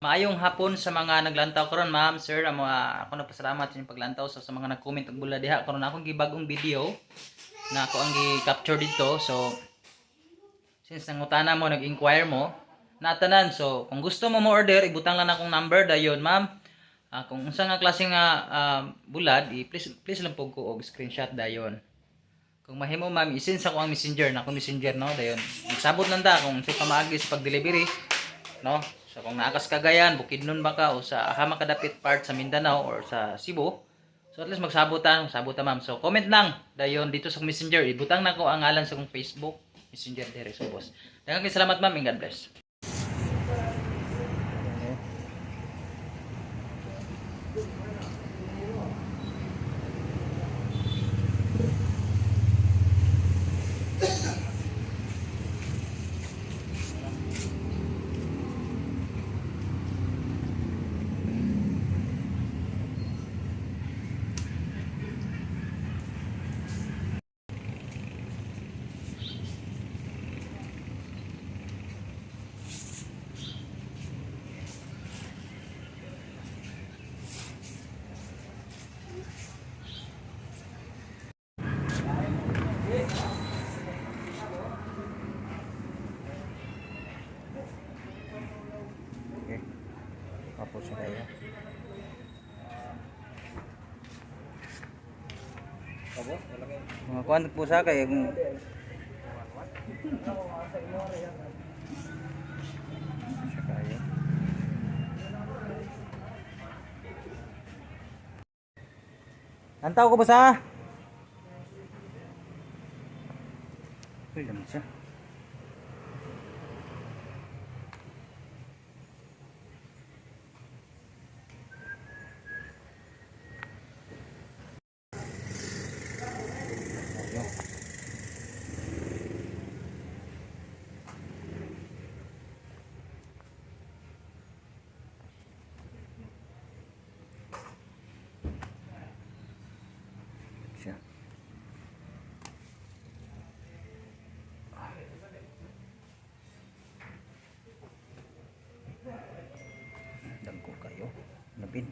Maayong hapon sa mga naglantaw karon, ma'am, sir. Ako nagpasalamat sa inyong paglantaw sa mga nag-comment ug bula diha karon akong gibagong video na ako ang gi-capture dito. So since nangutana mo, nag-inquire mo, natanan. So kung gusto mo order, ibutang lang akong number dayon, ma'am. Kung unsa nga klase nga bulad, please lang pug ko og screenshot dayon. Kung mahimo, ma'am, isin sa ko ang messenger na akong messenger, no, dayon. Magsabot lang ta kung sa pamaagi sa pag-delivery, no. So kung naakas Cagayan, Bukidnon ba ka o sa Hama Kadapit part sa Mindanao or sa Cebu, so at least magsabutan ma'am. So comment lang dayon dito sa Messenger, ibutang na ko ang ngalan sa kong Facebook Messenger dire so boss. Daghang salamat, ma'am, and God bless. Okay. Tapos siya kaya. Mga kuwan po sa kay Antaw ko ba sa? Uy, naman siya. Siya. Dagko kayo. Nabin.